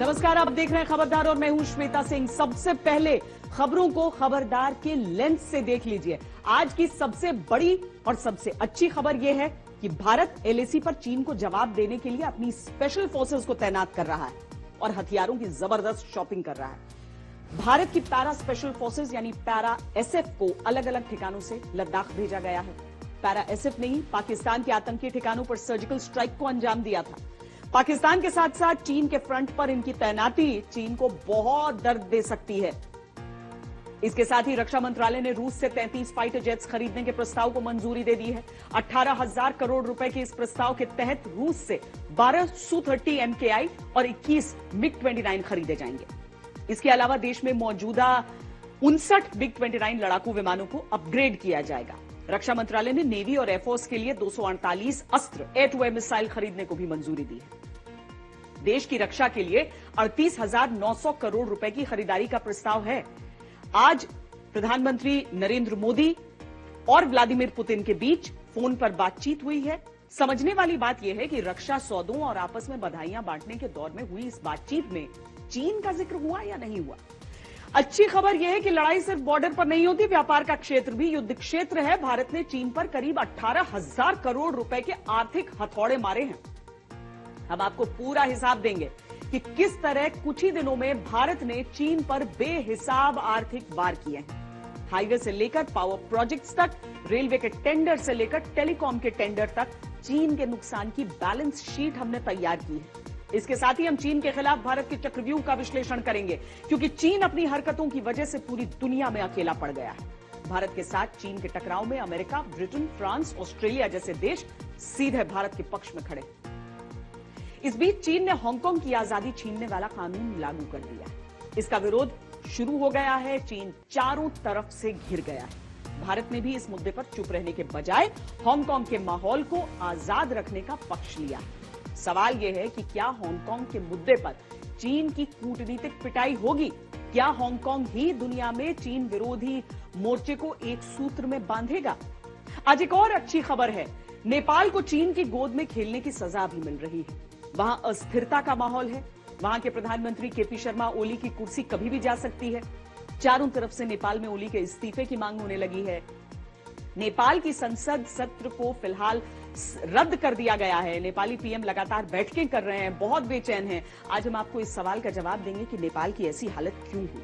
नमस्कार, आप देख रहे हैं खबरदार और मैं हूं श्वेता सिंह। सबसे पहले खबरों को खबरदार के लेंस से देख लीजिए। आज की सबसे बड़ी और सबसे अच्छी खबर यह है कि भारत एलएसी पर चीन को जवाब देने के लिए अपनी स्पेशल फोर्सेस को तैनात कर रहा है और हथियारों की जबरदस्त शॉपिंग कर रहा है। भारत की पैरा स्पेशल फोर्सेस यानी पैरा एसएफ को अलग अलग ठिकानों से लद्दाख भेजा गया है। पैरा एसएफ ने ही पाकिस्तान के आतंकी ठिकानों पर सर्जिकल स्ट्राइक को अंजाम दिया था। पाकिस्तान के साथ साथ चीन के फ्रंट पर इनकी तैनाती चीन को बहुत दर्द दे सकती है। इसके साथ ही रक्षा मंत्रालय ने रूस से 33 फाइटर जेट्स खरीदने के प्रस्ताव को मंजूरी दे दी है। 18,000 करोड़ रुपए के इस प्रस्ताव के तहत रूस से 12 Su-30 MKI और 21 MiG-29 खरीदे जाएंगे। इसके अलावा देश में मौजूदा 59 MiG-29 लड़ाकू विमानों को अपग्रेड किया जाएगा। रक्षा मंत्रालय ने नेवी और एयरफोर्स के लिए 248 अस्त्र एयर टू एयर मिसाइल खरीदने को भी मंजूरी दी है। देश की रक्षा के लिए 38,900 करोड़ रुपए की खरीदारी का प्रस्ताव है। आज प्रधानमंत्री नरेंद्र मोदी और व्लादिमीर पुतिन के बीच फोन पर बातचीत हुई है। समझने वाली बात यह है कि रक्षा सौदों और आपस में बधाइयां बांटने के दौर में हुई इस बातचीत में चीन का जिक्र हुआ या नहीं हुआ। अच्छी खबर यह है कि लड़ाई सिर्फ बॉर्डर पर नहीं होती, व्यापार का क्षेत्र भी युद्ध क्षेत्र है। भारत ने चीन पर करीब 18,000 करोड़ रुपए के आर्थिक हथौड़े मारे हैं। हम आपको पूरा हिसाब देंगे कि किस तरह कुछ ही दिनों में भारत ने चीन पर बेहिसाब आर्थिक वार किए हैं। हाईवे से लेकर पावर प्रोजेक्ट्स तक, रेलवे के टेंडर से लेकर टेलीकॉम के टेंडर तक चीन के नुकसान की बैलेंस शीट हमने तैयार की है। इसके साथ ही हम चीन के खिलाफ भारत के चक्रव्यूह का विश्लेषण करेंगे, क्योंकि चीन अपनी हरकतों की वजह से पूरी दुनिया में अकेला पड़ गया है। भारत के साथ चीन के टकराव में अमेरिका, ब्रिटेन, फ्रांस, ऑस्ट्रेलिया जैसे देश सीधे भारत के पक्ष में खड़े। इस बीच चीन ने हांगकांग की आजादी छीनने वाला कानून लागू कर दिया है। इसका विरोध शुरू हो गया है। चीन चारों तरफ से घिर गया है। भारत ने भी इस मुद्दे पर चुप रहने के बजाय हांगकांग के माहौल को आजाद रखने का पक्ष लिया है। सवाल यह है कि क्या हांगकांग के मुद्दे पर चीन की कूटनीतिक पिटाई होगी? क्या हांगकांग ही दुनिया में चीन विरोधी मोर्चे को एक सूत्र में बांधेगा? आज एक और अच्छी खबर है। नेपाल को चीन की गोद में खेलने की सजा भी मिल रही है। वहां अस्थिरता का माहौल है। वहां के प्रधानमंत्री केपी शर्मा ओली की कुर्सी कभी भी जा सकती है। चारों तरफ से नेपाल में ओली के इस्तीफे की मांग होने लगी है। नेपाल की संसद सत्र को फिलहाल रद्द कर दिया गया है। नेपाली पीएम लगातार बैठकें कर रहे हैं, बहुत बेचैन हैं। आज हम आपको इस सवाल का जवाब देंगे कि नेपाल की ऐसी हालत क्यों हुई।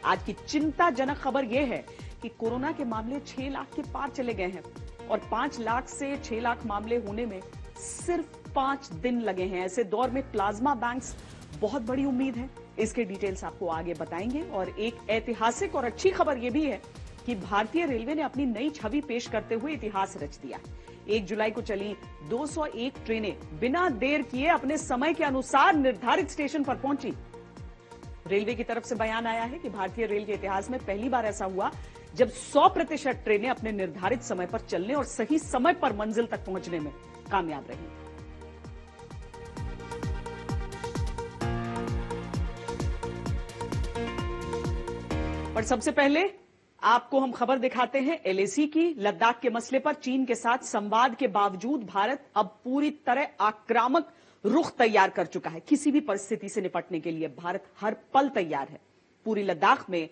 आज की चिंताजनक खबर यह है कि कोरोना के मामले 6 लाख के पार चले गए हैं और 5 लाख से 6 लाख मामले होने में सिर्फ 5 दिन लगे हैं। ऐसे दौर में प्लाज्मा बैंक्स बहुत बड़ी उम्मीद है। इसके डिटेल्स आपको आगे बताएंगे। और एक ऐतिहासिक और अच्छी खबर यह भी है कि भारतीय रेलवे ने अपनी नई छवि पेश करते हुए इतिहास रच दिया। 1 जुलाई को चली 201 ट्रेनें बिना देर किए अपने समय के अनुसार निर्धारित स्टेशन पर पहुंची। रेलवे की तरफ से बयान आया है कि भारतीय रेल के इतिहास में पहली बार ऐसा हुआ जब 100% ट्रेनें अपने निर्धारित समय पर चलने और सही समय पर मंजिल तक पहुंचने में कामयाब रही। और सबसे पहले आपको हम खबर दिखाते हैं एलएसी की। लद्दाख के मसले पर चीन के साथ संवाद के बावजूद भारत अब पूरी तरह आक्रामक रुख तैयार कर चुका है। किसी भी परिस्थिति से निपटने के लिए भारत हर पल तैयार है। पूरी लद्दाख में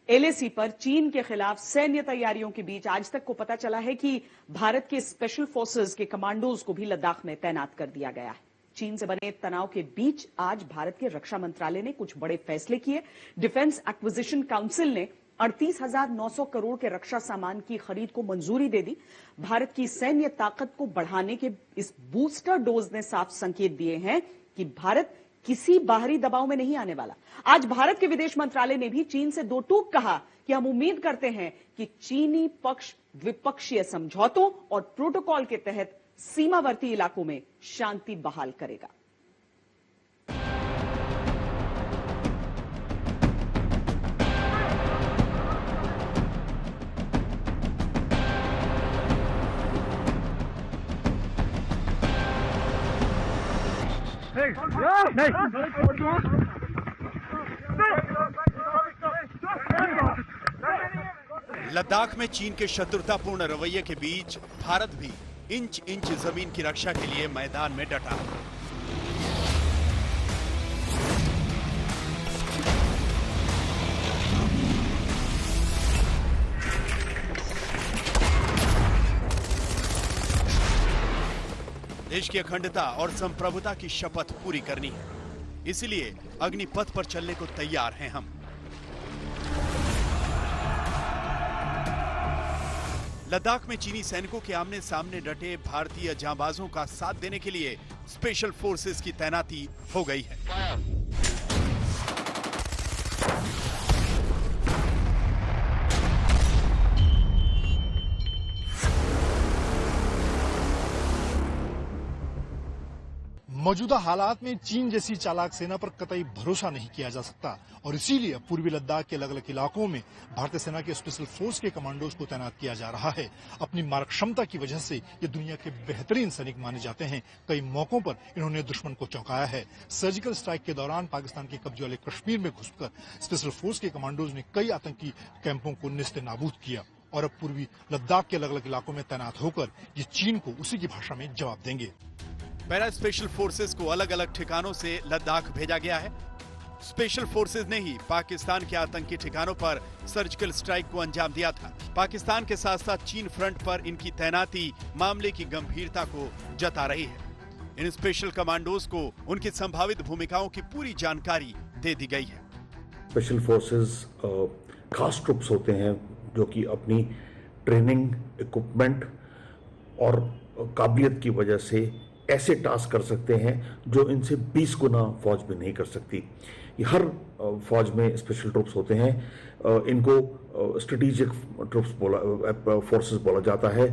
एलएसी पर चीन के खिलाफ सैन्य तैयारियों के बीच आज तक को पता चला है कि भारत के स्पेशल फोर्सेस के कमांडोज को भी लद्दाख में तैनात कर दिया गया है। चीन से बने तनाव के बीच आज भारत के रक्षा मंत्रालय ने कुछ बड़े फैसले किए। डिफेंस एक्विजिशन काउंसिल ने 38,900 करोड़ के रक्षा सामान की खरीद को मंजूरी दे दी। भारत की सैन्य ताकत को बढ़ाने के इस बूस्टर डोज ने साफ संकेत दिए हैं कि भारत किसी बाहरी दबाव में नहीं आने वाला। आज भारत के विदेश मंत्रालय ने भी चीन से दो टूक कहा कि हम उम्मीद करते हैं कि चीनी पक्ष द्विपक्षीय समझौतों और प्रोटोकॉल के तहत सीमावर्ती इलाकों में शांति बहाल करेगा। लद्दाख में चीन के शत्रुतापूर्ण रवैये के बीच भारत भी इंच इंच जमीन की रक्षा के लिए मैदान में डटा है। देश की अखंडता और संप्रभुता की शपथ पूरी करनी है, इसलिए अग्निपथ पर चलने को तैयार हैं हम। लद्दाख में चीनी सैनिकों के आमने सामने डटे भारतीय जांबाजों का साथ देने के लिए स्पेशल फोर्सेस की तैनाती हो गई है। मौजूदा हालात में चीन जैसी चालाक सेना पर कतई भरोसा नहीं किया जा सकता और इसीलिए पूर्वी लद्दाख के अलग अलग इलाकों में भारतीय सेना के स्पेशल फोर्स के कमांडोज को तैनात किया जा रहा है। अपनी मारक क्षमता की वजह से ये दुनिया के बेहतरीन सैनिक माने जाते हैं। कई मौकों पर इन्होंने दुश्मन को चौंकाया है। सर्जिकल स्ट्राइक के दौरान पाकिस्तान के कब्जे वाले कश्मीर में घुसकर स्पेशल फोर्स के कमांडोज ने कई आतंकी कैंपों को निस्ते नाबूद किया और अब पूर्वी लद्दाख के अलग अलग इलाकों में तैनात होकर ये चीन को उसी की भाषा में जवाब देंगे। पैरा स्पेशल फोर्सेस को अलग अलग ठिकानों से लद्दाख भेजा गया है। स्पेशल फोर्सेस ने ही पाकिस्तान के आतंकी ठिकानों पर सर्जिकल स्ट्राइक को अंजाम दिया था। पाकिस्तान के साथ साथ चीन फ्रंट पर इनकी तैनाती मामले की गंभीरता को जता रही है। इन स्पेशल कमांडोज को उनकी संभावित भूमिकाओं की पूरी जानकारी दे दी गई है। स्पेशल फोर्सेस खास ट्रुप्स होते हैं जो कि अपनी ट्रेनिंग, इक्विपमेंट और काबिलियत की वजह से ऐसे टास्क कर सकते हैं जो इनसे 20 गुना फौज में नहीं कर सकती। ये हर फौज में स्पेशल ट्रुप्स होते हैं। इनको स्ट्रेटेजिक ट्रुप्स फोर्सेस बोला जाता है।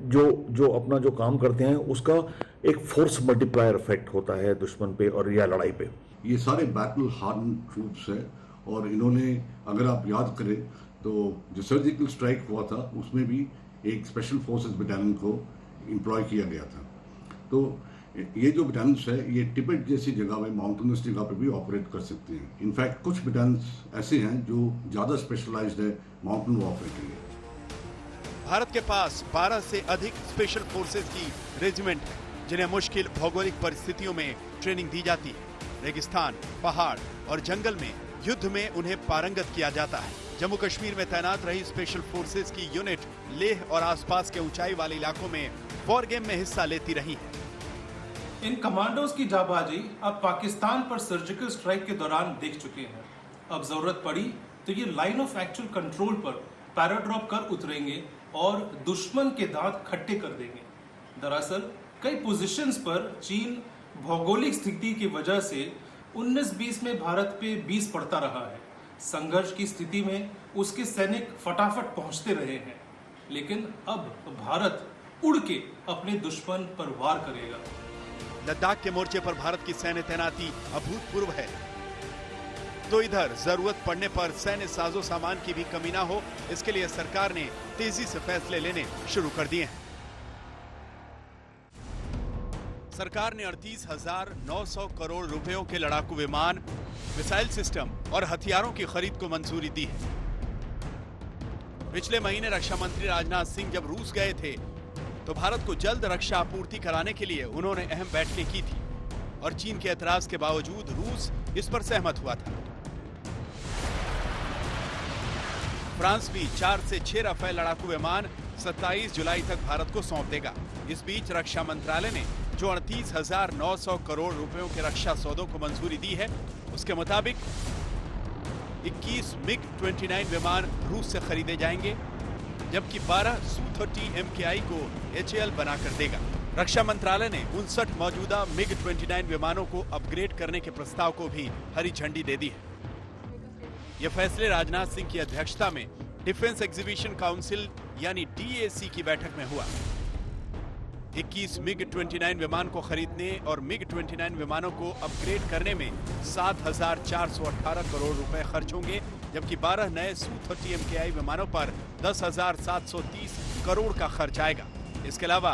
जो अपना जो काम करते हैं उसका एक फोर्स मल्टीप्लायर इफेक्ट होता है दुश्मन पे और या लड़ाई पे। ये सारे बैटल हार्डन ट्रूप्स है और इन्होंने, अगर आप याद करें तो जो सर्जिकल स्ट्राइक हुआ था उसमें भी एक स्पेशल फोर्सेस बटालियन को एम्प्लॉय किया गया था। तो ये जो बटालियंस है ये टिबेट जैसी जगह में, माउंटेनस जगह पे भी ऑपरेट कर सकते हैं। इनफैक्ट कुछ बटालियंस ऐसे हैं जो ज़्यादा स्पेशलाइज्ड है माउंटेन वॉरफेयर के लिए। भारत के पास 12 से अधिक स्पेशल फोर्सेस की रेजिमेंट है जिन्हें मुश्किल भौगोलिक परिस्थितियों में ट्रेनिंग दी जाती है। रेगिस्तान, पहाड़ और जंगल में युद्ध में उन्हें पारंगत किया जाता है। जम्मू कश्मीर में तैनात रही स्पेशल फोर्सेस की यूनिट लेह और आसपास के ऊंचाई वाले इलाकों में वॉर गेम में हिस्सा लेती रही है। इन कमांडोज की जाबाजी अब पाकिस्तान पर सर्जिकल स्ट्राइक के दौरान देख चुके हैं। अब जरूरत पड़ी तो ये लाइन ऑफ एक्चुअल कंट्रोल पर पैराड्रॉप कर उतरेंगे और दुश्मन के दांत खट्टे कर देंगे। दरअसल कई पोजीशंस पर चीन भौगोलिक स्थिति की वजह से 19-20 में भारत पे 20 पड़ता रहा है। संघर्ष की स्थिति में उसके सैनिक फटाफट पहुंचते रहे हैं, लेकिन अब भारत उड़ के अपने दुश्मन पर वार करेगा। लद्दाख के मोर्चे पर भारत की सैन्य तैनाती अभूतपूर्व है, तो इधर जरूरत पड़ने पर सैन्य साजो सामान की भी कमी न हो, इसके लिए सरकार ने तेजी से फैसले लेने शुरू कर दिए हैं। सरकार ने 38,900 करोड़ रुपयों के लड़ाकू विमान, मिसाइल सिस्टम और हथियारों की खरीद को मंजूरी दी है। पिछले महीने रक्षा मंत्री राजनाथ सिंह जब रूस गए थे तो भारत को जल्द रक्षा आपूर्ति कराने के लिए उन्होंने अहम बैठकें की थी और चीन के एतराज के बावजूद रूस इस पर सहमत हुआ था। फ्रांस भी 4 से 6 राफेल लड़ाकू विमान 27 जुलाई तक भारत को सौंप देगा। इस बीच रक्षा मंत्रालय ने जो 38,900 करोड़ रुपयों के रक्षा सौदों को मंजूरी दी है, उसके मुताबिक 21 मिग-29 विमान रूस से खरीदे जाएंगे, जबकि 12 Su-30 MKI को HAL बनाकर देगा। रक्षा मंत्रालय ने 59 मौजूदा मिग-29 विमानों को अपग्रेड करने के प्रस्ताव को भी हरी झंडी दे दी है। यह फैसले राजनाथ सिंह की अध्यक्षता में डिफेंस एग्जीबिशन काउंसिल यानी DAC की बैठक में हुआ। 21 मिग-29 विमान को खरीदने और मिग-29 विमानों को अपग्रेड करने में 7,418 करोड़ रुपए खर्च होंगे, जबकि 12 नए Su-30 MKI विमानों पर 10,730 करोड़ का खर्च आएगा। इसके अलावा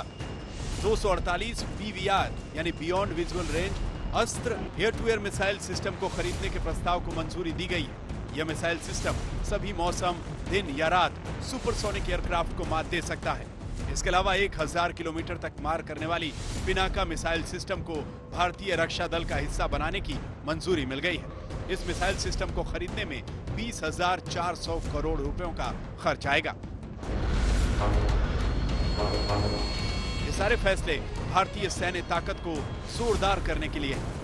248 BVR यानी beyond visual range Astra air to air missile system को खरीदने के प्रस्ताव को मंजूरी दी गई है। यह मिसाइल सिस्टम सभी मौसम, दिन या रात सुपरसोनिक एयरक्राफ्ट को मात दे सकता है। इसके अलावा 1000 किलोमीटर तक मार करने वाली पिनाका मिसाइल सिस्टम को भारतीय रक्षा दल का हिस्सा बनाने की मंजूरी मिल गई है। इस मिसाइल सिस्टम को खरीदने में 20,400 करोड़ रुपयों का खर्च आएगा। ये सारे फैसले भारतीय सैन्य ताकत को जोरदार करने के लिए है।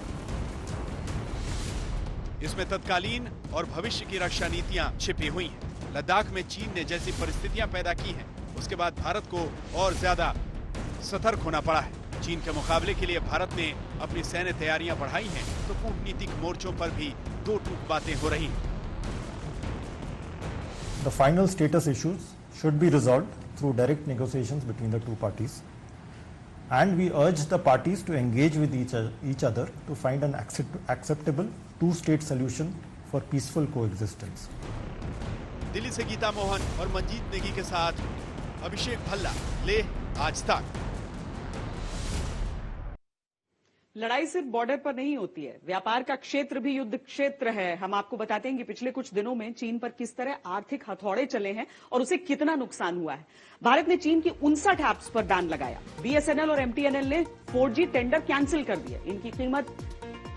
इसमें तत्कालीन और भविष्य की रक्षा नीतियां छिपी हुई हैं। लद्दाख में चीन ने जैसी परिस्थितियां पैदा की हैं, उसके बाद भारत को और ज्यादा सतर्क होना पड़ा है। चीन के मुकाबले के लिए भारत ने अपनी सैन्य तैयारियां बढ़ाई हैं, तो कूटनीतिक मोर्चों पर भी दो टूक बातें हो रही हैं। The final status issues should be resolved through direct negotiations between the two parties, and we urge the parties to engage with each other to find an acceptable two-state solution for peaceful coexistence. Delhi से गीता मोहन और मंजीत नेगी के साथ अभिषेक भल्ला, लेह आज तक। लड़ाई सिर्फ border पर नहीं होती है, व्यापार का क्षेत्र भी युद्ध क्षेत्र है। हम आपको बताते हैं कि पिछले कुछ दिनों में चीन पर किस तरह आर्थिक हथौड़े चले हैं और उसे कितना नुकसान हुआ है। भारत ने चीन की 59 ऐप्स पर बैन लगाया। बीएसएनएल और एमटीएनएल ने 4G टेंडर कैंसिल कर दिए। इनकी कीमत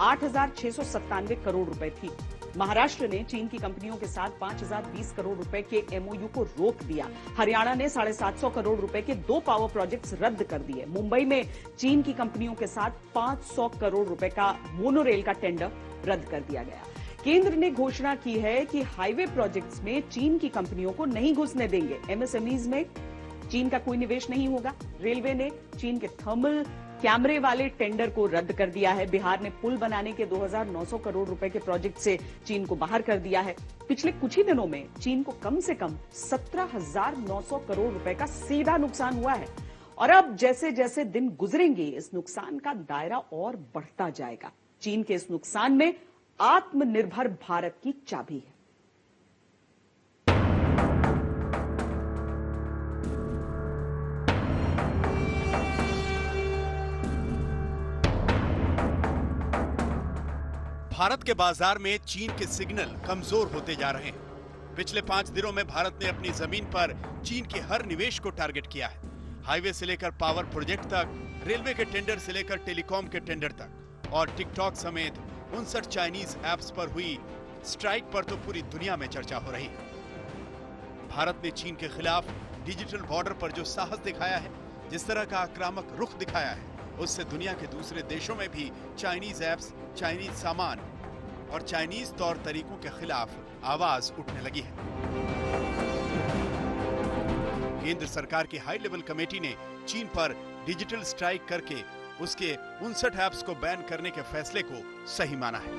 8,697 करोड़ रुपए थी। महाराष्ट्र ने चीन की कंपनियों के साथ 5,020 करोड़ रुपए के एमओयू को रोक दिया। हरियाणा ने 750 करोड़ रुपए के 2 पावर प्रोजेक्ट्स रद्द कर दिए। मुंबई में चीन की कंपनियों के साथ 500 करोड़ रुपए का मोनोरेल का टेंडर रद्द कर दिया गया। केंद्र ने घोषणा की है कि हाईवे प्रोजेक्ट्स में चीन की कंपनियों को नहीं घुसने देंगे। एमएसएमईज में चीन का कोई निवेश नहीं होगा। रेलवे ने चीन के थर्मल कैमरे वाले टेंडर को रद्द कर दिया है। बिहार ने पुल बनाने के 2,900 करोड़ रुपए के प्रोजेक्ट से चीन को बाहर कर दिया है। पिछले कुछ ही दिनों में चीन को कम से कम 17,900 करोड़ रुपए का सीधा नुकसान हुआ है और अब जैसे जैसे दिन गुजरेंगे इस नुकसान का दायरा और बढ़ता जाएगा। चीन के इस नुकसान में आत्मनिर्भर भारत की चाबी है। भारत के बाजार में चीन के सिग्नल कमजोर होते जा रहे हैं। पिछले 5 दिनों में भारत ने अपनी जमीन पर चीन के हर निवेश को टारगेट किया है। हाईवे से लेकर पावर प्रोजेक्ट तक, रेलवे के टेंडर से लेकर टेलीकॉम के टेंडर तक और टिकटॉक समेत 59 चाइनीज ऐप्स पर हुई स्ट्राइक पर तो पूरी दुनिया में चर्चा हो रही है। भारत ने चीन के खिलाफ डिजिटल बॉर्डर पर जो साहस दिखाया है, जिस तरह का आक्रामक रुख दिखाया है, उससे दुनिया के दूसरे देशों में भी चाइनीज ऐप्स, चाइनीज सामान और चाइनीज तौर तरीकों के खिलाफ आवाज उठने लगी है। केंद्र सरकार की हाई लेवल कमेटी ने चीन पर डिजिटल स्ट्राइक करके उसके 59 ऐप्स को बैन करने के फैसले को सही माना है।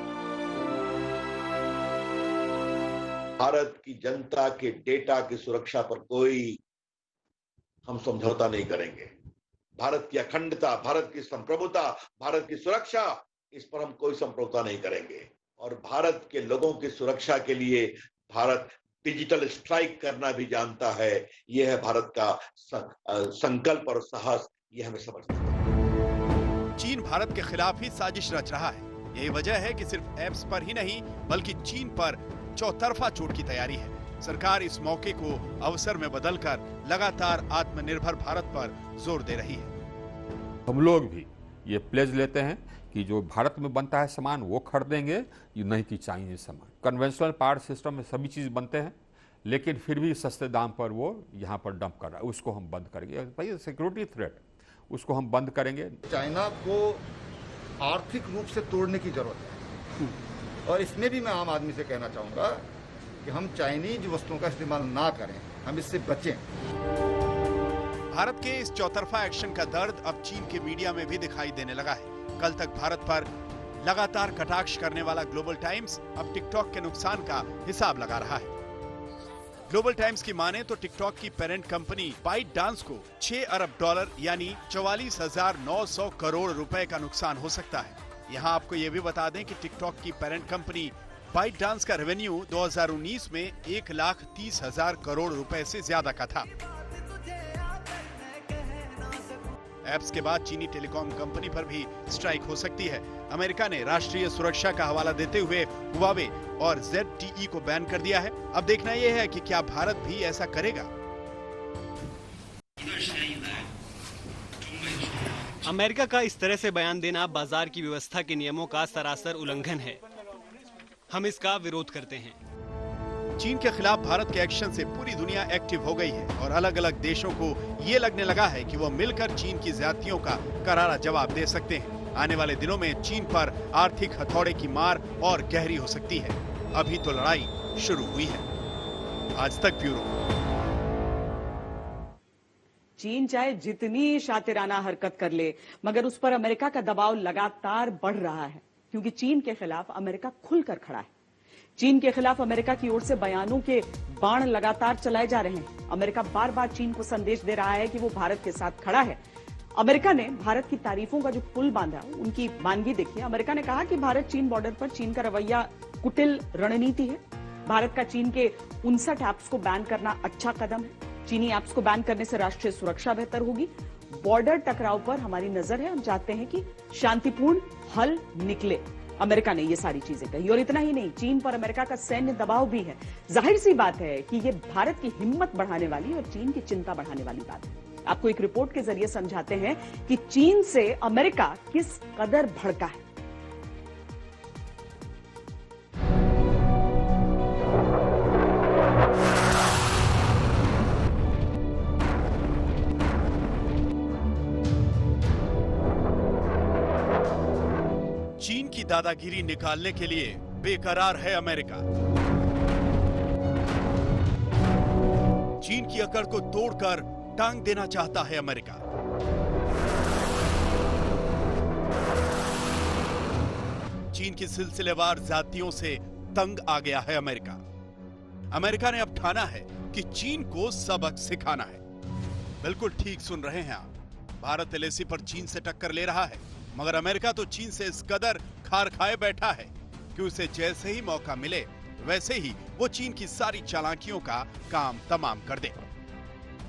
भारत की जनता के डेटा की सुरक्षा पर कोई हम समझौता नहीं करेंगे। भारत की अखंडता, भारत की संप्रभुता, भारत की सुरक्षा, इस पर हम कोई समझौता नहीं करेंगे। और भारत के लोगों की सुरक्षा के लिए भारत डिजिटल स्ट्राइक करना भी जानता है। यह है भारत का संकल्प और साहस, यह हमें समझना है। चीन भारत के खिलाफ ही साजिश रच रहा है। यही वजह है कि सिर्फ ऐप्स पर ही नहीं बल्कि चीन पर चौतरफा चोट की तैयारी है। सरकार इस मौके को अवसर में बदलकर लगातार आत्मनिर्भर भारत पर जोर दे रही है। हम लोग भी ये प्लेज लेते हैं कि जो भारत में बनता है सामान वो खरीदेंगे, नहीं कि चाइनीज सामान। कन्वेंशनल पावर सिस्टम में सभी चीज़ बनते हैं, लेकिन फिर भी सस्ते दाम पर वो यहाँ पर डंप कर रहा है। उसको हम बंद करेंगे भाई, सिक्योरिटी थ्रेट, उसको हम बंद करेंगे। चाइना को आर्थिक रूप से तोड़ने की जरूरत है और इसमें भी मैं आम आदमी से कहना चाहूँगा कि हम चाइनीज वस्तुओं का इस्तेमाल ना करें, हम इससे बचें। भारत के इस चौतरफा एक्शन का दर्द अब चीन के मीडिया में भी दिखाई देने लगा है। कल तक भारत पर लगातार कटाक्ष करने वाला ग्लोबल टाइम्स अब टिकटॉक के नुकसान का हिसाब लगा रहा है। ग्लोबल टाइम्स की माने तो टिकटॉक की पेरेंट कंपनी बाइट डांस को $6 अरब यानी 44,900 करोड़ रुपए का नुकसान हो सकता है। यहाँ आपको ये भी बता दें कि टिकटॉक की पेरेंट कंपनी बाइट डांस का रेवेन्यू 2019 में 1,30,000 करोड़ रुपए से ज्यादा का था। ऐप्स के बाद चीनी टेलीकॉम कंपनी पर भी स्ट्राइक हो सकती है। अमेरिका ने राष्ट्रीय सुरक्षा का हवाला देते हुए हुआवे और ZTE को बैन कर दिया है। अब देखना यह है कि क्या भारत भी ऐसा करेगा। अमेरिका का इस तरह से बयान देना बाजार की व्यवस्था के नियमों का सरासर उल्लंघन है। हम इसका विरोध करते हैं। चीन के खिलाफ भारत के एक्शन से पूरी दुनिया एक्टिव हो गई है और अलग अलग देशों को ये लगने लगा है कि वो मिलकर चीन की ज्यादतियों का करारा जवाब दे सकते हैं। आने वाले दिनों में चीन पर आर्थिक हथौड़े की मार और गहरी हो सकती है। अभी तो लड़ाई शुरू हुई है। आज तक ब्यूरो। चीन चाहे जितनी शातिराना हरकत कर ले, मगर उस पर अमेरिका का दबाव लगातार बढ़ रहा है, क्योंकि चीन के खिलाफ अमेरिका खुलकर खड़ा है। चीन के खिलाफ अमेरिका की ओर से बयानों के बाण लगातार चलाए जा रहे हैं। अमेरिका बार बार चीन को संदेश दे रहा है कि वो भारत के साथ खड़ा है। अमेरिका ने भारत की तारीफों का जो पुल बांधा, उनकी मानगी देखिए। अमेरिका ने कहा कि भारत चीन बॉर्डर पर चीन का रवैया कुटिल रणनीति है। भारत का चीन के 59 ऐप्स को बैन करना अच्छा कदम है। चीनी ऐप्स को बैन करने से राष्ट्रीय सुरक्षा बेहतर होगी। बॉर्डर टकराव पर हमारी नजर है, हम चाहते हैं कि शांतिपूर्ण हल निकले। अमेरिका ने ये सारी चीजें कही। और इतना ही नहीं, चीन पर अमेरिका का सैन्य दबाव भी है। जाहिर सी बात है कि ये भारत की हिम्मत बढ़ाने वाली और चीन की चिंता बढ़ाने वाली बात है। आपको एक रिपोर्ट के जरिए समझाते हैं कि चीन से अमेरिका किस कदर भड़का है। चीन की दादागिरी निकालने के लिए बेकरार है अमेरिका। चीन की अकड़ को तोड़कर टांग देना चाहता है अमेरिका। चीन की सिलसिलेवार जातियों से तंग आ गया है अमेरिका। अमेरिका ने अब ठाना है कि चीन को सबक सिखाना है। बिल्कुल ठीक सुन रहे हैं आप। भारत एलएसी पर चीन से टक्कर ले रहा है, मगर अमेरिका तो चीन से इस कदर खार खाए बैठा है कि उसे जैसे ही मौका मिले वैसे ही वो चीन की सारी चालाकियों का काम तमाम कर दे।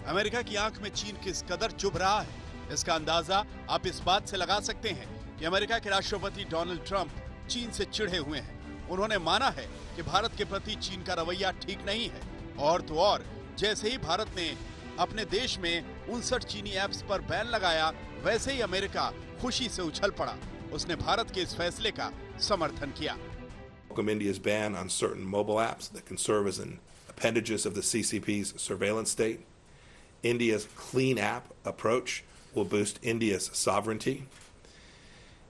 अमेरिका की आंख में चीन किस कदर चुभ रहा है, इसका अंदाजा आप इस बात से लगा सकते हैं कि अमेरिका के राष्ट्रपति डोनाल्ड ट्रंप चीन से चिढ़े हुए हैं। उन्होंने माना है कि भारत के प्रति चीन का रवैया ठीक नहीं है। और तो और, जैसे ही भारत ने अपने देश में 59 चीनी ऐप्स पर बैन लगाया, वैसे ही अमेरिका खुशी से उछल पड़ा। उसने भारत के इस फैसले का समर्थन किया। Welcome India's ban on certain mobile apps that can serve as an appendages of the CCP's surveillance state. India's clean app approach will boost India's sovereignty.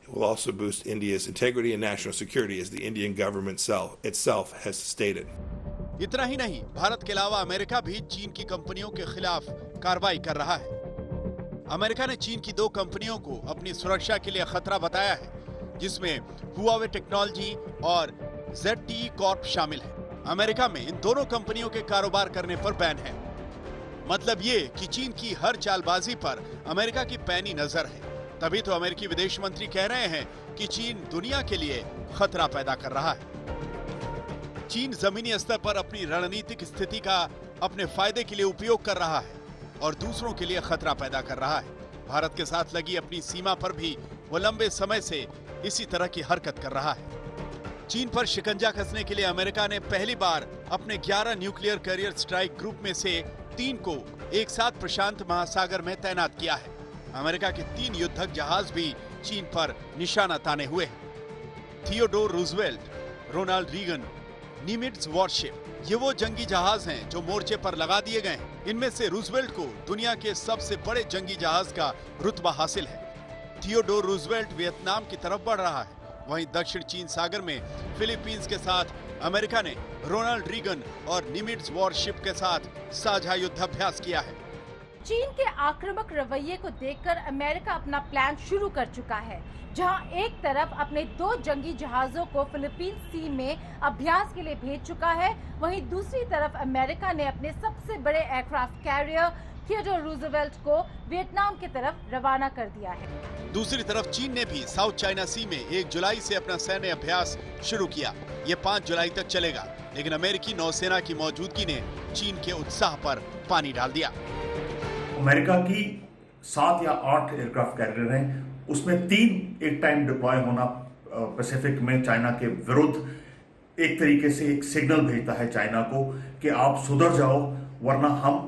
It will also boost India's integrity and national security, as the Indian government itself has stated. इतना ही नहीं, भारत के अलावा America भी चीन की कंपनियों के खिलाफ कार्रवाई कर रहा है। अमेरिका ने चीन की 2 कंपनियों को अपनी सुरक्षा के लिए खतरा बताया है, जिसमें हुआवे टेक्नोलॉजी और ZTE कॉर्प शामिल है। अमेरिका में इन दोनों कंपनियों के कारोबार करने पर बैन है। मतलब ये कि चीन की हर चालबाजी पर अमेरिका की पैनी नजर है। तभी तो अमेरिकी विदेश मंत्री कह रहे हैं कि चीन दुनिया के लिए खतरा पैदा कर रहा है। चीन जमीनी स्तर पर अपनी रणनीतिक स्थिति का अपने फायदे के लिए उपयोग कर रहा है और दूसरों के लिए खतरा पैदा कर रहा है। भारत के साथ लगी अपनी सीमा पर भी वो लंबे समय से इसी तरह की हरकत कर रहा है। चीन पर शिकंजा कसने के लिए अमेरिका ने पहली बार अपने 11 न्यूक्लियर कैरियर स्ट्राइक ग्रुप में से 3 को एक साथ प्रशांत महासागर में तैनात किया है। अमेरिका के 3 युद्धक जहाज भी चीन पर निशाना ताने हुए हैं। Theodore Roosevelt, Ronald Reagan, Nimitz warship, ये वो जंगी जहाज हैं जो मोर्चे पर लगा दिए गए हैं। इनमें से रूजवेल्ट को दुनिया के सबसे बड़े जंगी जहाज का रुतबा हासिल है। थियोडोर रूजवेल्ट वियतनाम की तरफ बढ़ रहा है। वहीं दक्षिण चीन सागर में फिलीपींस के साथ अमेरिका ने रोनाल्ड रीगन और निमिट्ज वॉरशिप के साथ साझा युद्धाभ्यास किया है। चीन के आक्रामक रवैये को देखकर अमेरिका अपना प्लान शुरू कर चुका है, जहां एक तरफ अपने 2 जंगी जहाजों को फिलीपींस सी में अभ्यास के लिए भेज चुका है, वहीं दूसरी तरफ अमेरिका ने अपने सबसे बड़े एयरक्राफ्ट कैरियर थियोडोर रूजवेल्ट को वियतनाम की तरफ रवाना कर दिया है। दूसरी तरफ चीन ने भी साउथ चाइना सी में 1 जुलाई से अपना सैन्य अभ्यास शुरू किया। ये 5 जुलाई तक चलेगा, लेकिन अमेरिकी नौसेना की मौजूदगी ने चीन के उत्साह पर पानी डाल दिया। अमेरिका की 7 या 8 एयरक्राफ्ट कैरियर हैं, उसमें 3 एक टाइम डिप्लॉय होना पैसिफिक में चाइना के विरुद्ध एक तरीके से एक सिग्नल भेजता है चाइना को कि आप सुधर जाओ, वरना हम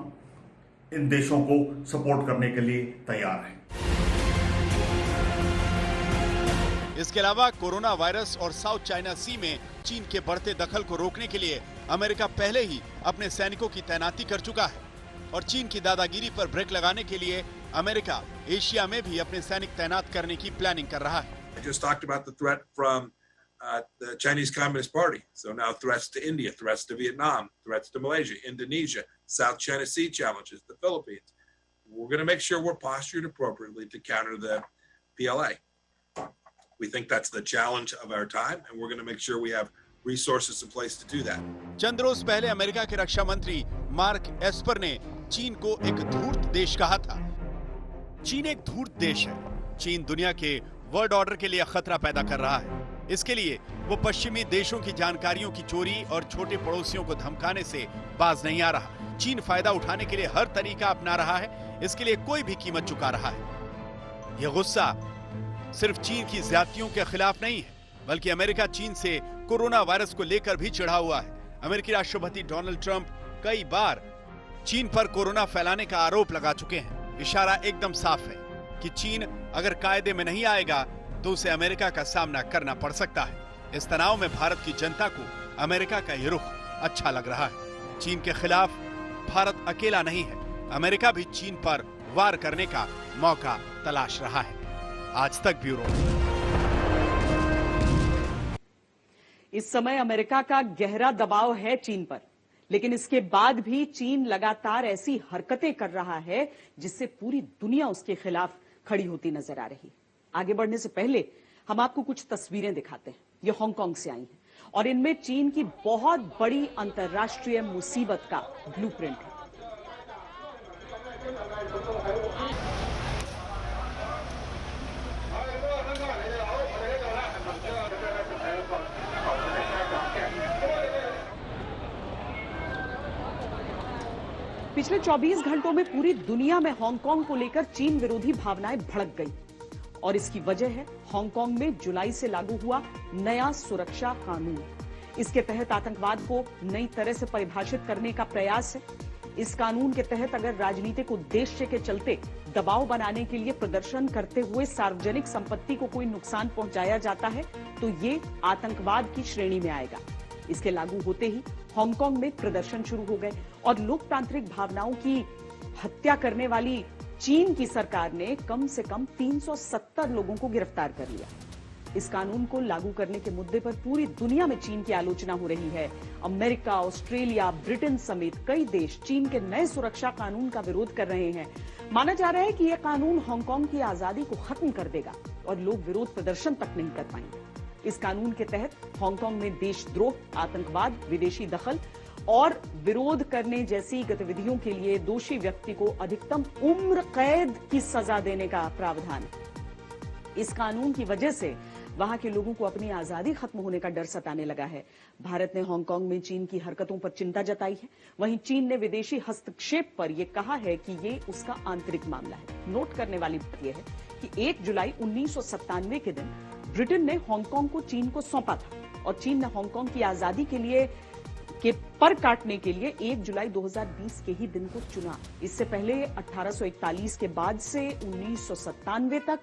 इन देशों को सपोर्ट करने के लिए तैयार हैं। इसके अलावा कोरोना वायरस और साउथ चाइना सी में चीन के बढ़ते दखल को रोकने के लिए अमेरिका पहले ही अपने सैनिकों की तैनाती कर चुका है और चीन की दादागिरी पर ब्रेक लगाने के लिए अमेरिका एशिया में भी अपने सैनिक तैनात करने की प्लानिंग कर रहा है। I just talked about the threat from the Chinese Communist Party. So now threats to India, threats to Vietnam, threats to Malaysia, Indonesia, South China Sea challenges, the Philippines. We're going to make sure we're postured appropriately to counter the PLA. We think that's the challenge of our time, and we're going to make sure we have resources in place to do that. चंद रोज पहले America के रक्षा मंत्री mark Esper ने चीन को एक धूर्त देश कहा था। चीन एक धूर्त देश है। चीन दुनिया के वर्ल्ड ऑर्डर के लिए खतरा पैदा कर रहा है। इसके लिए वो पश्चिमी देशों की जानकारियों की चोरी और छोटे पड़ोसियों को धमकाने से बाज नहीं आ रहा। चीन फायदा उठाने के लिए हर तरीका अपना रहा है। इसके लिए कोई भी कीमत चुका रहा है। यह गुस्सा सिर्फ चीन की ज्यादतियों के खिलाफ नहीं है, बल्कि अमेरिका चीन से कोरोना वायरस को लेकर भी चिढ़ा हुआ है। अमेरिकी राष्ट्रपति डोनाल्ड ट्रंप कई बार चीन पर कोरोना फैलाने का आरोप लगा चुके हैं। इशारा एकदम साफ है कि चीन अगर कायदे में नहीं आएगा तो उसे अमेरिका का सामना करना पड़ सकता है। इस तनाव में भारत की जनता को अमेरिका का ये रुख अच्छा लग रहा है। चीन के खिलाफ भारत अकेला नहीं है। अमेरिका भी चीन पर वार करने का मौका तलाश रहा है। आज तक ब्यूरो। इस समय अमेरिका का गहरा दबाव है चीन पर, लेकिन इसके बाद भी चीन लगातार ऐसी हरकतें कर रहा है जिससे पूरी दुनिया उसके खिलाफ खड़ी होती नजर आ रही है। आगे बढ़ने से पहले हम आपको कुछ तस्वीरें दिखाते हैं। ये हांगकांग से आई हैं और इनमें चीन की बहुत बड़ी अंतर्राष्ट्रीय मुसीबत का ब्लूप्रिंट है। पिछले 24 घंटों में पूरी दुनिया में हांगकांग को लेकर चीन विरोधी भावनाएं भड़क गई और इसकी वजह है हांगकांग में जुलाई से लागू हुआ नया सुरक्षा कानून। इसके तहत आतंकवाद को नई तरह से परिभाषित करने का प्रयास है। इस कानून के तहत अगर राजनीतिक उद्देश्य के चलते दबाव बनाने के लिए प्रदर्शन करते हुए सार्वजनिक संपत्ति को कोई नुकसान पहुंचाया जाता है तो ये आतंकवाद की श्रेणी में आएगा। इसके लागू होते ही हांगकांग में प्रदर्शन शुरू हो गए और लोकतांत्रिक भावनाओं की हत्या करने वाली चीन की सरकार ने कम से कम 370 लोगों को गिरफ्तार कर लिया। इस कानून को लागू करने के मुद्दे पर पूरी दुनिया में चीन की आलोचना हो रही है। अमेरिका, ऑस्ट्रेलिया, ब्रिटेन समेत कई देश चीन के नए सुरक्षा कानून का विरोध कर रहे हैं। माना जा रहा है कि यह कानून हांगकांग की आजादी को खत्म कर देगा और लोग विरोध प्रदर्शन तक नहीं कर पाएंगे। इस कानून के तहत हांगकांग में देशद्रोह, आतंकवाद, विदेशी दखल और विरोध करने जैसी गतिविधियों के लिए दोषी व्यक्ति को अधिकतम उम्र कैद की सजा देने का प्रावधान है। इस कानून की वजह से वहां के लोगों को अपनी आजादी खत्म होने का डर सताने लगा है। भारत ने हांगकांग में चीन की हरकतों पर चिंता जताई है। वहीं चीन ने विदेशी हस्तक्षेप पर यह कहा है कि ये उसका आंतरिक मामला है। नोट करने वाली बात यह है कि 1 जुलाई 1997 के दिन ब्रिटेन ने हांगकांग को चीन को सौंपा था और चीन ने हांगकांग की आजादी के लिए पर काटने के लिए 1 जुलाई 2020 के ही दिन को चुना। इससे पहले 1841 के बाद से 1997 तक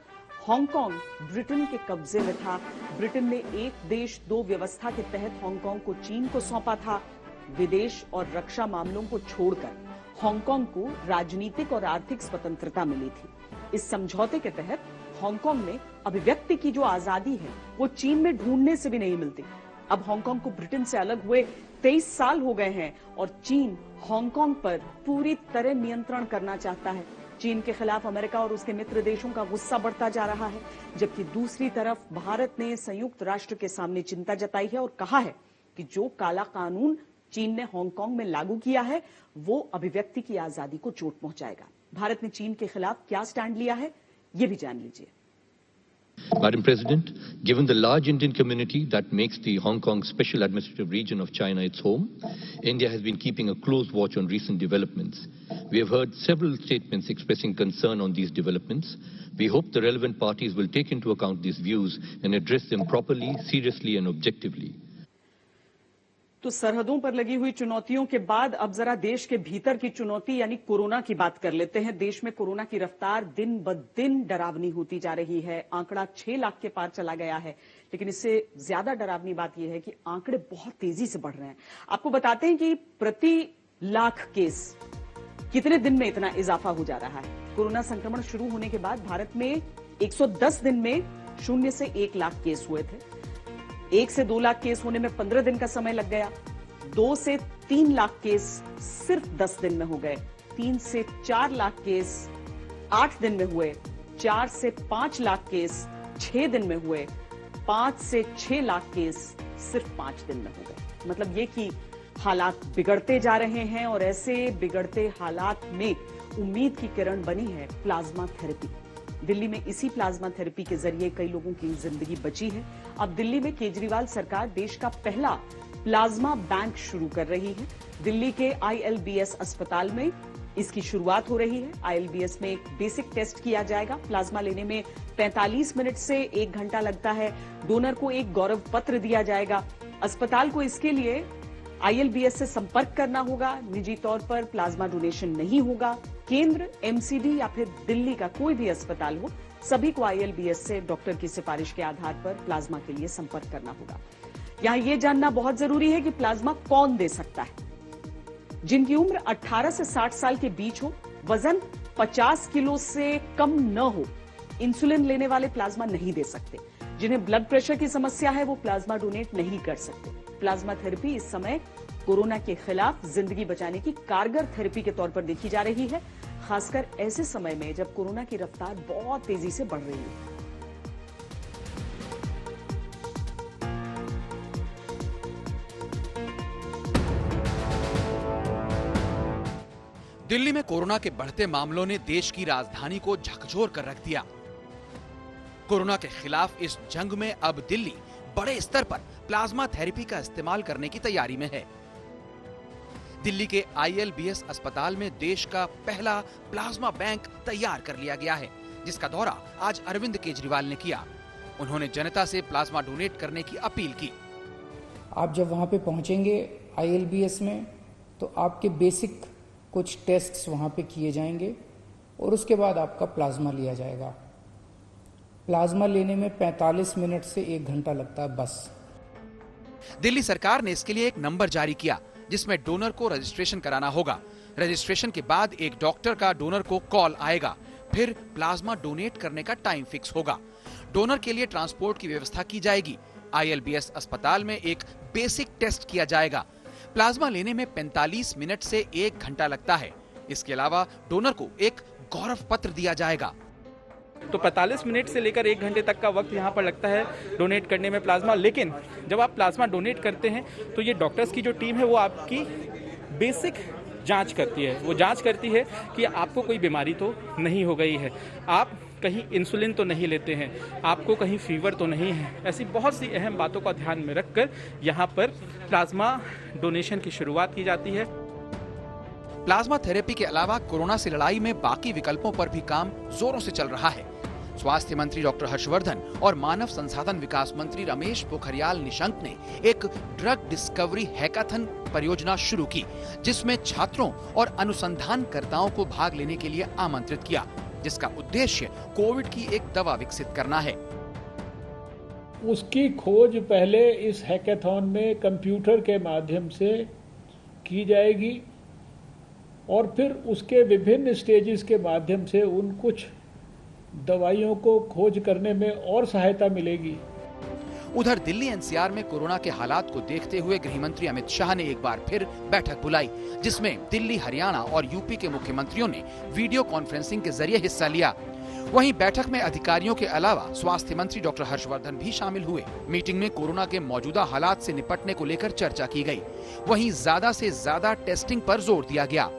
हांगकांग ब्रिटेन के कब्जे में था। ब्रिटेन ने एक देश दो व्यवस्था के तहत हांगकांग को चीन को सौंपा था। विदेश और रक्षा मामलों को छोड़कर हांगकांग को राजनीतिक और आर्थिक स्वतंत्रता मिली थी। इस समझौते के तहत हांगकांग में अभिव्यक्ति की जो आजादी है वो चीन में ढूंढने से भी नहीं मिलती। अब हांगकांग को ब्रिटेन से अलग हुए 23 साल हो गए हैं और चीन हांगकांग पर पूरी तरह नियंत्रण करना चाहता है। चीन के खिलाफ अमेरिका और उसके मित्र देशों का गुस्सा बढ़ता जा रहा है, जबकि दूसरी तरफ भारत ने संयुक्त राष्ट्र के सामने चिंता जताई है और कहा है कि जो काला कानून चीन ने हांगकांग में लागू किया है वो अभिव्यक्ति की आजादी को चोट पहुंचाएगा। भारत ने चीन के खिलाफ क्या स्टैंड लिया है ये भी जान लीजिए। Madam President, given the large Indian community that makes the Hong Kong Special Administrative Region of China its home, India has been keeping a close watch on recent developments. We have heard several statements expressing concern on these developments. We hope the relevant parties will take into account these views and address them properly, seriously and objectively. तो सरहदों पर लगी हुई चुनौतियों के बाद अब जरा देश के भीतर की चुनौती यानी कोरोना की बात कर लेते हैं। देश में कोरोना की रफ्तार दिन ब दिन डरावनी होती जा रही है। आंकड़ा 6 लाख के पार चला गया है, लेकिन इससे ज्यादा डरावनी बात यह है कि आंकड़े बहुत तेजी से बढ़ रहे हैं। आपको बताते हैं कि प्रति लाख केस कितने दिन में इतना इजाफा हो जा रहा है। कोरोना संक्रमण शुरू होने के बाद भारत में 110 दिन में 0 से 1 लाख केस हुए थे। 1 से 2 लाख केस होने में 15 दिन का समय लग गया। 2 से 3 लाख केस सिर्फ 10 दिन में हो गए। 3 से 4 लाख केस 8 दिन में हुए। 4 से 5 लाख केस 6 दिन में हुए। 5 से 6 लाख केस सिर्फ 5 दिन में हो गए। मतलब ये कि हालात बिगड़ते जा रहे हैं और ऐसे बिगड़ते हालात में उम्मीद की किरण बनी है प्लाज्मा थेरेपी। दिल्ली में इसी प्लाज्मा थेरेपी के जरिए कई लोगों की जिंदगी बची है। अब दिल्ली में केजरीवाल सरकार देश का पहला प्लाज्मा बैंक शुरू कर रही है। दिल्ली के ILBS अस्पताल में इसकी शुरुआत हो रही है। ILBS में एक बेसिक टेस्ट किया जाएगा। प्लाज्मा लेने में 45 मिनट से 1 घंटा लगता है। डोनर को एक गौरव पत्र दिया जाएगा। अस्पताल को इसके लिए ILBS से संपर्क करना होगा। निजी तौर पर प्लाज्मा डोनेशन नहीं होगा। केंद्र, MCD या फिर दिल्ली का कोई भी अस्पताल हो, सभी को ILBS से डॉक्टर की सिफारिश के आधार पर प्लाज्मा के लिए संपर्क करना होगा। यहां यह जानना बहुत जरूरी है कि प्लाज्मा कौन दे सकता है। जिनकी उम्र 18 से 60 साल के बीच हो, वजन 50 किलो से कम न हो, इंसुलिन लेने वाले प्लाज्मा नहीं दे सकते। जिन्हें ब्लड प्रेशर की समस्या है वो प्लाज्मा डोनेट नहीं कर सकते। प्लाज्मा थेरेपी इस समय कोरोना के खिलाफ जिंदगी बचाने की कारगर थेरेपी के तौर पर देखी जा रही है, खासकर ऐसे समय में जब कोरोना की रफ्तार बहुत तेजी से बढ़ रही है। दिल्ली में कोरोना के बढ़ते मामलों ने देश की राजधानी को झकझोर कर रख दिया। कोरोना के खिलाफ इस जंग में अब दिल्ली बड़े स्तर पर प्लाज्मा थेरेपी का इस्तेमाल करने की तैयारी में है। दिल्ली के ILBS अस्पताल में देश का पहला प्लाज्मा बैंक तैयार कर लिया गया है, जिसका दौरा आज अरविंद केजरीवाल ने किया। उन्होंने जनता से प्लाज्मा डोनेट करने की अपील की। आप जब वहां पे पहुंचेंगे ILBS में, तो आपके बेसिक कुछ टेस्ट्स वहां पे किए जाएंगे और उसके बाद आपका प्लाज्मा लिया जाएगा। प्लाज्मा लेने में 45 मिनट से 1 घंटा लगता है बस। दिल्ली सरकार ने इसके लिए एक नंबर जारी किया, जिसमें डोनर को रजिस्ट्रेशन कराना होगा। रजिस्ट्रेशन के बाद एक डॉक्टर का डोनर को कॉल आएगा। फिर प्लाज्मा डोनेट करने का टाइम फिक्स होगा। डोनर के लिए ट्रांसपोर्ट की व्यवस्था की जाएगी। ILBS अस्पताल में एक बेसिक टेस्ट किया जाएगा। प्लाज्मा लेने में 45 मिनट से 1 घंटा लगता है। इसके अलावा डोनर को एक गौरव पत्र दिया जाएगा। तो 45 मिनट से लेकर 1 घंटे तक का वक्त यहाँ पर लगता है डोनेट करने में प्लाज्मा। लेकिन जब आप प्लाज्मा डोनेट करते हैं तो ये डॉक्टर्स की जो टीम है वो आपकी बेसिक जांच करती है। वो जांच करती है कि आपको कोई बीमारी तो नहीं हो गई है, आप कहीं इंसुलिन तो नहीं लेते हैं, आपको कहीं फीवर तो नहीं है। ऐसी बहुत सी अहम बातों का ध्यान में रखकर यहाँ पर प्लाज्मा डोनेशन की शुरुआत की जाती है। प्लाज्मा थेरेपी के अलावा कोरोना से लड़ाई में बाकी विकल्पों पर भी काम जोरों से चल रहा है। स्वास्थ्य मंत्री डॉक्टर हर्षवर्धन और मानव संसाधन विकास मंत्री रमेश पोखरियाल निशंक ने एक ड्रग डिस्कवरी हैकाथन परियोजना शुरू की, जिसमें छात्रों और अनुसंधानकर्ताओं को भाग लेने के लिए आमंत्रित किया, जिसका उद्देश्य कोविड की एक दवा विकसित करना है। उसकी खोज पहले इस हैकाथन में कंप्यूटर के माध्यम से की जाएगी और फिर उसके विभिन्न स्टेजेस के माध्यम से उन कुछ दवाइयों को खोज करने में और सहायता मिलेगी। उधर दिल्ली NCR में कोरोना के हालात को देखते हुए गृह मंत्री अमित शाह ने एक बार फिर बैठक बुलाई, जिसमें दिल्ली, हरियाणा और यूपी के मुख्यमंत्रियों ने वीडियो कॉन्फ्रेंसिंग के जरिए हिस्सा लिया। वहीं बैठक में अधिकारियों के अलावा स्वास्थ्य मंत्री डॉक्टर हर्षवर्धन भी शामिल हुए। मीटिंग में कोरोना के मौजूदा हालात से निपटने को लेकर चर्चा की गई। वहीं ज्यादा से ज्यादा टेस्टिंग पर जोर दिया गया।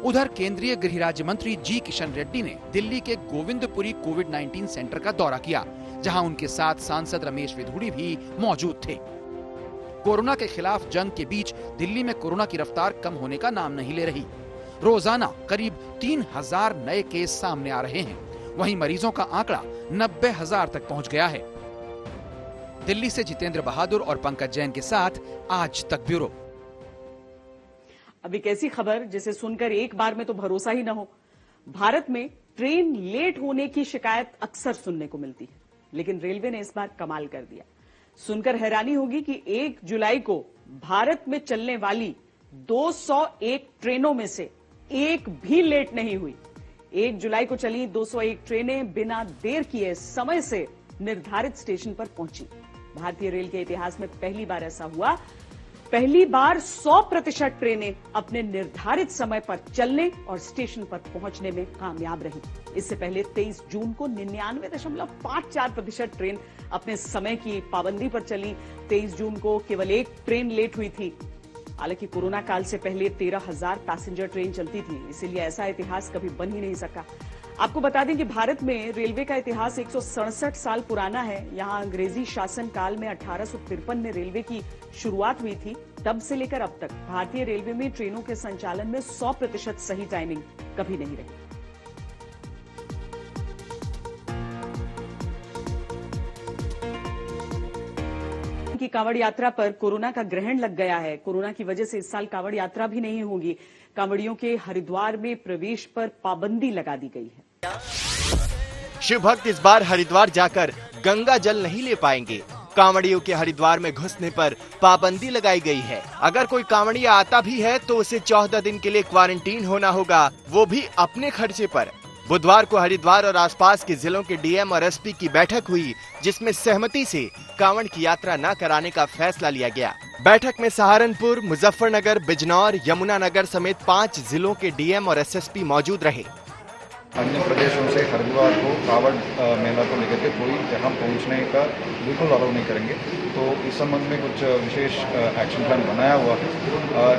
उधर केंद्रीय गृह राज्य मंत्री जी किशन रेड्डी ने दिल्ली के गोविंदपुरी कोविड-19 सेंटर का दौरा किया, जहां उनके साथ सांसद रमेश विधुड़ी भी मौजूद थे। कोरोना के खिलाफ जंग के बीच दिल्ली में कोरोना की रफ्तार कम होने का नाम नहीं ले रही। रोजाना करीब 3000 नए केस सामने आ रहे हैं। वहीं मरीजों का आंकड़ा 90,000 तक पहुंच गया है। दिल्ली से जितेंद्र बहादुर और पंकज जैन के साथ आज तक ब्यूरो। अब एक ऐसी खबर जिसे सुनकर एक बार में तो भरोसा ही न हो। भारत में ट्रेन लेट होने की शिकायत अक्सर सुनने को मिलती है, लेकिन रेलवे ने इस बार कमाल कर दिया। सुनकर हैरानी होगी कि 1 जुलाई को भारत में चलने वाली 201 ट्रेनों में से एक भी लेट नहीं हुई। 1 जुलाई को चली 201 ट्रेनें बिना देर किए समय से निर्धारित स्टेशन पर पहुंची। भारतीय रेल के इतिहास में पहली बार ऐसा हुआ। पहली बार 100% ट्रेनें अपने निर्धारित समय पर चलने और स्टेशन पर पहुंचने में कामयाब रही। इससे पहले 23 जून को 99.54% ट्रेन अपने समय की पाबंदी पर चली। 23 जून को केवल एक ट्रेन लेट हुई थी। हालांकि कोरोना काल से पहले 13,000 पैसेंजर ट्रेन चलती थी, इसीलिए ऐसा इतिहास कभी बन ही नहीं सका। आपको बता दें कि भारत में रेलवे का इतिहास 167 साल पुराना है। यहां अंग्रेजी शासन काल में 1853 में रेलवे की शुरुआत हुई थी। तब से लेकर अब तक भारतीय रेलवे में ट्रेनों के संचालन में 100% सही टाइमिंग कभी नहीं रही। की कांवड़ यात्रा पर कोरोना का ग्रहण लग गया है। कोरोना की वजह से इस साल कांवड़ यात्रा भी नहीं होगी। कांवड़ियों के हरिद्वार में प्रवेश पर पाबंदी लगा दी गई है। शिव भक्त इस बार हरिद्वार जाकर गंगा जल नहीं ले पाएंगे। कांवड़ियों के हरिद्वार में घुसने पर पाबंदी लगाई गई है। अगर कोई कांवड़िया आता भी है तो उसे 14 दिन के लिए क्वारंटीन होना होगा, वो भी अपने खर्चे पर। बुधवार को हरिद्वार और आसपास के जिलों के डीएम और एसपी की बैठक हुई, जिसमें सहमति से कांवड़ की यात्रा न कराने का फैसला लिया गया। बैठक में सहारनपुर, मुजफ्फरनगर, बिजनौर, यमुनानगर समेत 5 जिलों के डीएम और एसएसपी मौजूद रहे। अन्य प्रदेशों से हरिद्वार को कांवड़ मेला को लेकर के कोई यहाँ पहुँचने का बिल्कुल अलाउ नहीं करेंगे। तो इस संबंध में कुछ विशेष एक्शन प्लान बनाया हुआ है।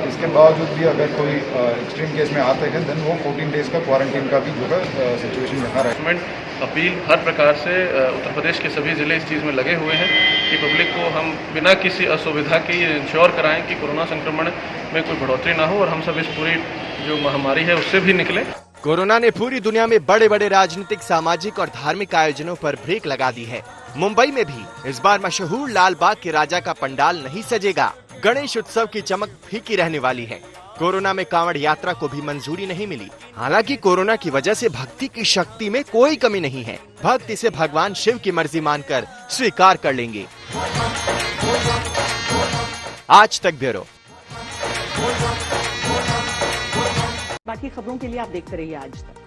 इसके बावजूद भी अगर कोई एक्सट्रीम केस में आते हैं देन वो 14 डेज का क्वारंटीन का भी जो है सिचुएशन बना रहा है। अपील हर प्रकार से उत्तर प्रदेश के सभी जिले इस चीज़ में लगे हुए हैं कि पब्लिक को हम बिना किसी असुविधा के ये इंश्योर कराएं कि कोरोना संक्रमण में कोई बढ़ोतरी ना हो और हम सब इस पूरी जो महामारी है उससे भी निकलें। कोरोना ने पूरी दुनिया में बड़े बड़े राजनीतिक, सामाजिक और धार्मिक आयोजनों पर ब्रेक लगा दी है। मुंबई में भी इस बार मशहूर लाल बाग के राजा का पंडाल नहीं सजेगा। गणेश उत्सव की चमक फीकी रहने वाली है। कोरोना में कांवड़ यात्रा को भी मंजूरी नहीं मिली। हालांकि कोरोना की वजह से भक्ति की शक्ति में कोई कमी नहीं है। भक्त इसे भगवान शिव की मर्जी मानकर स्वीकार कर लेंगे। आज तक ब्यूरो। बाकी खबरों के लिए आप देखते रहिए आज तक।